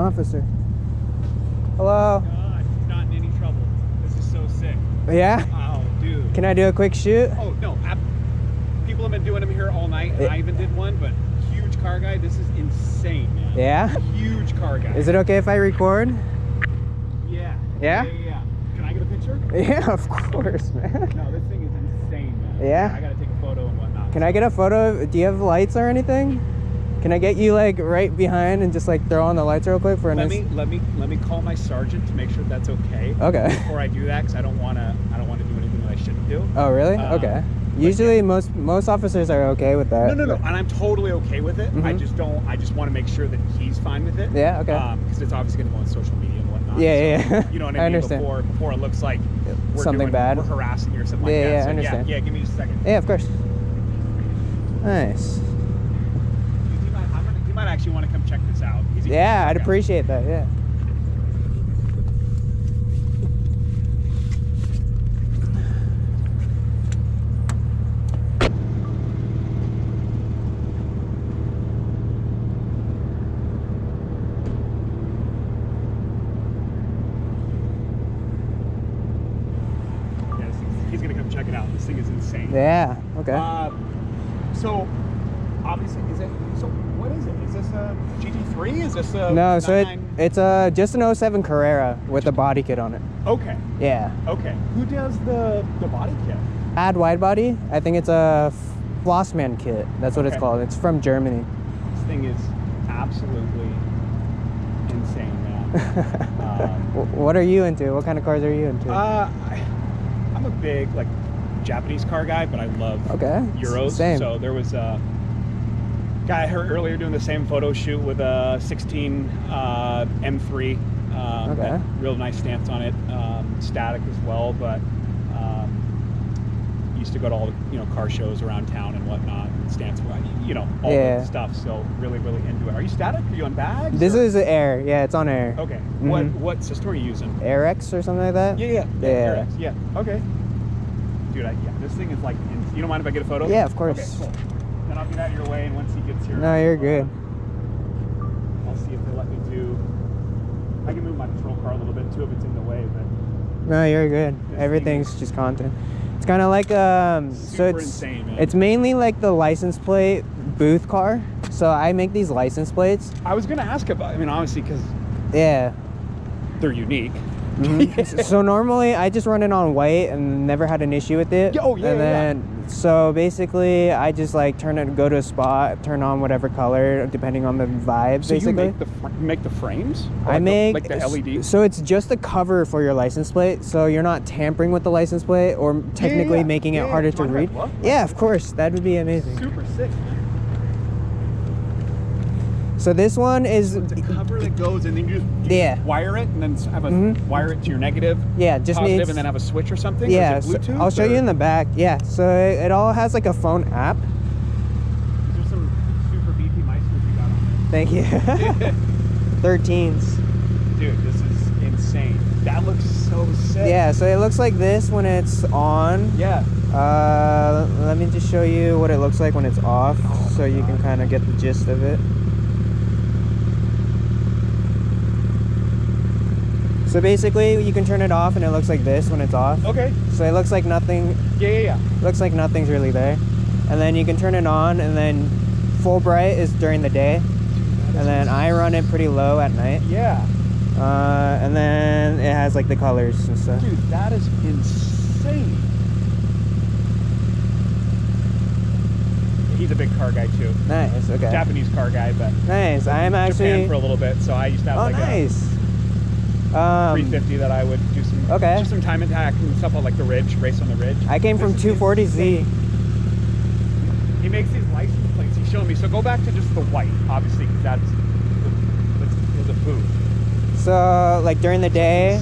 officer. Hello. Not in any trouble. This is so sick. Yeah? Oh, dude. Can I do a quick shoot? Oh, no. People have been doing them here all night, and I even did one, but huge car guy. This is insane, man. Yeah? Huge car guy. Is it okay if I record? Yeah. Yeah? Yeah. Can I get a picture? Yeah, of course, man. No, this thing is insane, man. Yeah? I gotta take a photo and whatnot. Can I get a photo? Do you have lights or anything? Can I get you like right behind and just like throw on the lights real quick for a let nice... me call my sergeant to make sure that's okay. Okay. Before I do that, because I don't want to do anything that I shouldn't do. Oh, really? Okay. Usually most officers are okay with that. No, and I'm totally okay with it. I just want to make sure that he's fine with it. Yeah, okay. Because it's obviously going to go on social media and whatnot. Yeah, so, yeah. You know what I I mean? understand. Before it looks like Something bad. We're harassing you or something like that. Yeah, So, I understand. Yeah, give me just a second. Yeah, of course. Nice. He might actually want to come check this out. Yeah, I'd appreciate that, yeah. He's going to come check it out. This thing is insane. Yeah, okay. So, obviously, so what is it? Is this a GT3? Is this a... No, so it's just an 07 Carrera with a body kit on it. Okay. Yeah. Okay. Who does the body kit? Add wide body. I think it's a Flossman kit. That's what it's called. It's from Germany. This thing is absolutely insane, man. What are you into? What kind of cars are you into? I'm a big Japanese car guy, but I love Euros. Same. So there was a guy I heard earlier doing the same photo shoot with a 16 M3. Real nice stance on it, static as well, but used to go to all the car shows around town and whatnot, and stance, all that stuff. So really into it. Are you static? Are you on bags? This is air. Yeah, it's on air. Okay. What system are you using? AirX or something like that? Yeah. AirX. Yeah. Okay. Dude, this thing is you don't mind if I get a photo? Yeah, of course. Okay, cool. Then I'll get out of your way, and once he gets here, no, you're good. I'll see if they let me do. I can move my patrol car a little bit too if it's in the way, but. No, you're good. Everything's just content. It's kind of like so it's insane, man. It's mainly like the license plate booth car. So I make these license plates. I was gonna ask about. I mean, obviously, because they're unique. So normally I just run it on white and never had an issue with it. Oh yeah. And then so basically I just go to a spot, turn on whatever color depending on the vibe. So basically. you make the frames? I make the LEDs. So it's just a cover for your license plate. So you're not tampering with the license plate or technically making it harder to read. Yeah, of course, that would be amazing. Super sick. So this one is a cover that goes and then you just wire it and then have a wire it to your negative. Yeah, just positive needs, and then have a switch or something. Yeah, or is it Bluetooth, I'll show you in the back. Yeah, so it all has like a phone app. There's some super beefy mice you got on there. Thank you. 13s. Dude, this is insane. That looks so sick. Yeah, so it looks like this when it's on. Yeah. Let me just show you what it looks like when it's off, so you can kind of get the gist of it. So basically, you can turn it off and it looks like this when it's off. Okay. So it looks like nothing. Yeah. Looks like nothing's really there. And then you can turn it on, and then full bright is during the day. And then I run it pretty low at night. Yeah. And then it has like the colors and stuff. Dude, that is insane. He's a big car guy too. Nice, okay. Japanese car guy, but nice. I'm actually Japan for a little bit, so I used to have nice. 350 that I would do some time attack and stuff on the ridge, race on the ridge. I came from 240Z. He makes these license plates. He's showing me. So go back to just the white, obviously, because that's the booth. So during the day,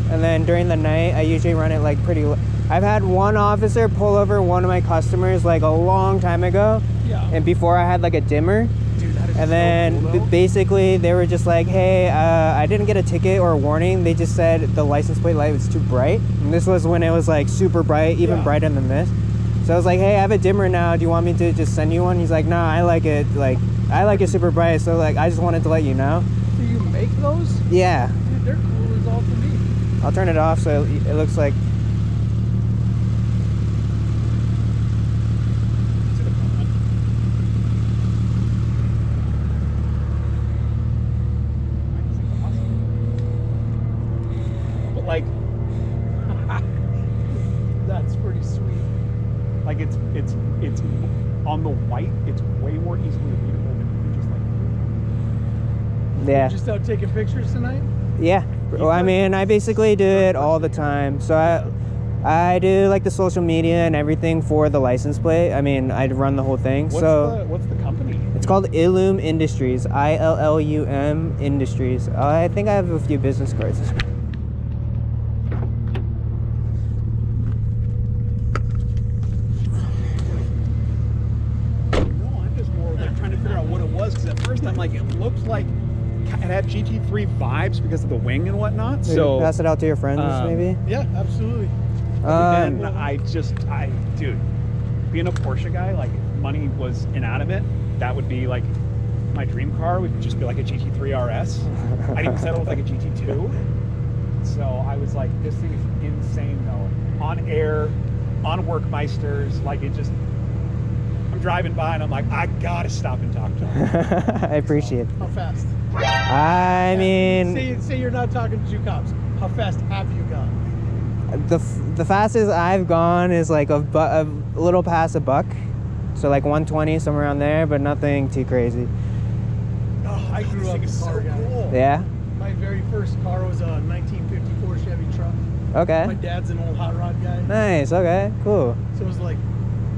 and then during the night, I usually run it pretty. I've had one officer pull over one of my customers a long time ago. Yeah. And before I had a dimmer. Dude, that is and then so cool, basically they were just like, hey, I didn't get a ticket or a warning. They just said the license plate light was too bright. And this was when it was super bright, even brighter than this. So I was like, hey, I have a dimmer now. Do you want me to just send you one? He's like, no, I like it. I like it super bright. So I just wanted to let you know. make those? Yeah. Dude, they're cool as all to me. I'll turn it off so it looks like. But like, That's pretty sweet. like it's on the white. It's way more easily readable than just like. Yeah. Just out taking pictures tonight? Yeah. Well, I mean, I basically do it all the time. So I do like the social media and everything for the license plate. I mean, I run the whole thing. What's the company? It's called Illum-Industries. ILLUM Industries. I think I have a few business cards. No, I'm just more like trying to figure out what it was, because at first I'm like, it looked like it had GT3 vibes because of the wing and whatnot. So pass it out to your friends, maybe. Yeah, absolutely. then dude, being a Porsche guy, like if money was inanimate, that would be like my dream car would just be like a GT3 RS. I'd even settle with like a GT2. So I was like, this thing is insane though. On air, on Workmeisters, like it just, I'm driving by and I'm like, I gotta stop and talk to him. I appreciate it. How fast? I mean, Say you're not talking to two cops. How fast have you gone? the fastest I've gone is like a little past $1, so like 120, somewhere around there, but nothing too crazy. Oh, I grew up a car guy. Cool. Yeah. My very first car was a 1954 Chevy truck. Okay. My dad's an old hot rod guy. Nice. Okay. Cool. So it was like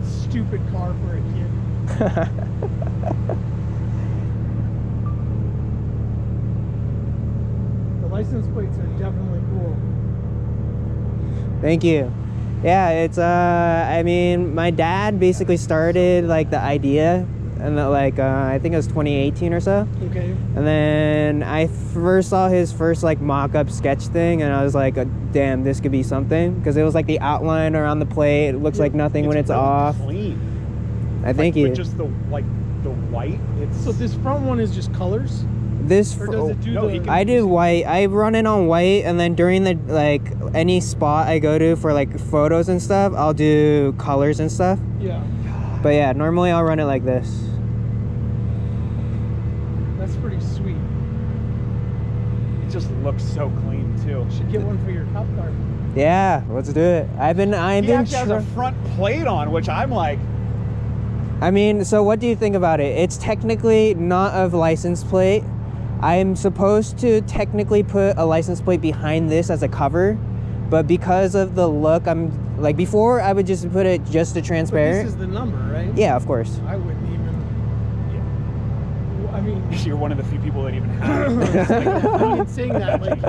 stupid car for a kid. The license plates are definitely cool. Thank you. Yeah, it's I mean, my dad basically started like the idea, and I think it was 2018 or so. Okay. And then I first saw his first like mock-up sketch thing, and I was like, damn, this could be something, because it was like the outline around the plate. It looks like nothing when it's really off. Clean. I think with just the white. It's So this front one is just colors? this. Or does it do No, the... he can- I do white. I run it on white, and then during the any spot I go to for like photos and stuff, I'll do colors and stuff. Yeah. But yeah, normally I'll run it like this. That's pretty sweet. It just looks so clean too. Should get one for your cop car. Yeah, let's do it. I've He been actually has a front plate on, which I'm like, I mean, so what do you think about it? It's technically not a license plate. I'm supposed to technically put a license plate behind this as a cover, but because of the look, I'm like, before I would just put it just to But transparent. this is the number, right? Yeah, of course. I wouldn't even... I mean... you're one of the few people that even have it. I mean, saying that, like,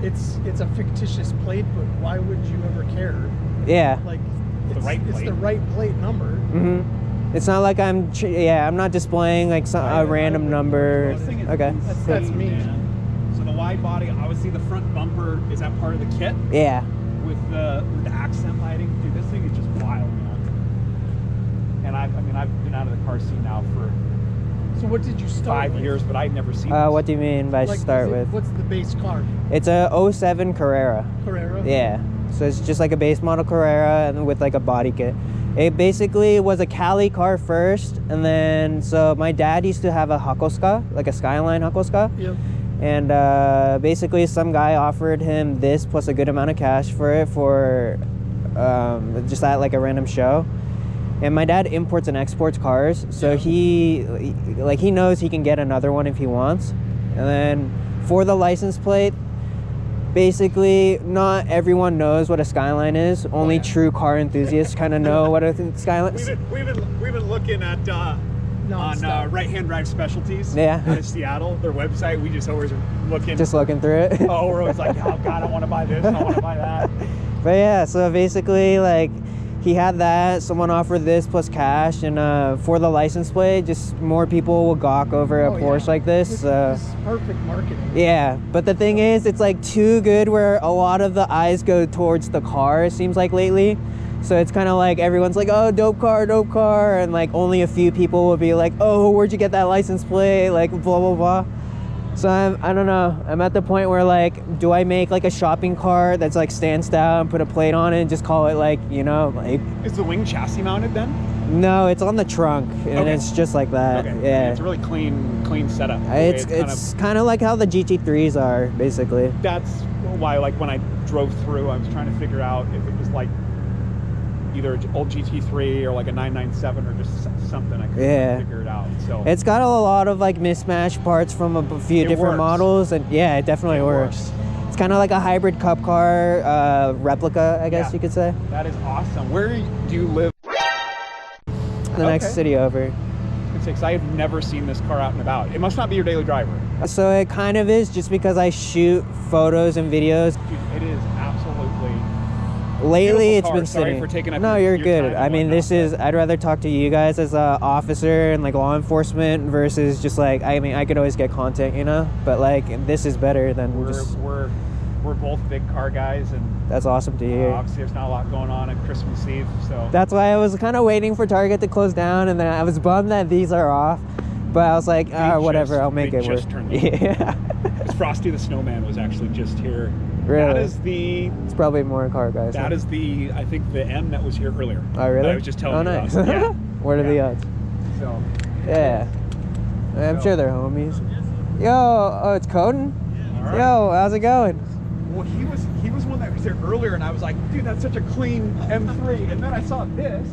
it's a fictitious plate, but why would you ever care? Yeah. Like, The it's, right it's plate. the right plate number. Mm-hmm. It's not like I'm not displaying like a random number. This thing is Okay. That's insane, me. man. So the wide body, obviously the front bumper, is that part of the kit? Yeah. With the accent lighting, dude, this thing is just wild, man. And I've been out of the car scene now for So what did you start 5 with? years, but I'd never seen What do you mean by Like, start with? What's the base car? It's a 07 Carrera. Carrera? Yeah. So it's just like a base model Carrera and with like a body kit. It basically was a Cali car first, and then so my dad used to have a Hakosuka, like a Skyline Hakosuka. Yep. And basically some guy offered him this plus a good amount of cash for it for just at like a random show. And my dad imports and exports cars, so he knows he can get another one if he wants. And then for the license plate, basically not everyone knows what a Skyline is. Only true car enthusiasts kind of know what a Skyline is. We've been looking at on right-hand drive specialties. Yeah. Out of Seattle, their website. We just always are looking. Just looking through it. Oh, we're always like, oh God, I want to buy this. I want to buy that. But yeah, so basically like he had that, someone offered this plus cash, and for the license plate, just more people will gawk over a Porsche like this. This is perfect marketing. Yeah, but the thing is, it's like too good where a lot of the eyes go towards the car, it seems like lately. So it's kind of like everyone's like, oh, dope car, and like only a few people will be like, oh, where'd you get that license plate? Like blah, blah, blah. So I don't know. I'm at the point where like, do I make like a shopping cart that's like stands down, put a plate on it, and just call it like, you know, like. Is the wing chassis mounted then? No, it's on the trunk, and Okay. it's just like that. Okay. Yeah. It's a really clean setup. It's kind of like how the GT3s are, basically. That's why, like, when I drove through, I was trying to figure out if it was like either an old GT3 or like a 997 or just something. I couldn't figure it out. So It's got a lot of like mismatched parts from a few different works. models, and yeah, it definitely works. It's kind of like a hybrid cup car replica, I guess you could say. That is awesome. Where do you live? The next city over. Because I have never seen this car out and about. It must not be your daily driver. So it kind of is, just because I shoot photos and videos. Dude, it is absolutely. Lately, it's car. been Sorry sitting. for taking up No, your you're good. time and I mean, whatnot, this is. I'd rather talk to you guys as a officer and like law enforcement versus just like. I mean, I could always get content, you know. But like, this is better than just. We're both big car guys, and That's awesome to hear. obviously there's not a lot going on at Christmas Eve, so. That's why I was kind of waiting for Target to close down, and then I was bummed that these are off. But I was like, whatever, I'll make it work. Yeah. Frosty the Snowman was actually just here. Really? That is the. It's probably more car guys. That is the. I think the M that was here earlier. Oh, really? That I was just telling you nice. about. Yeah. What are the odds? So. Yeah. I'm sure they're homies. Yo, it's Coden? All right. Yo, how's it going? Well, he was one that was here earlier, and I was like, dude, that's such a clean M3. And then I saw this.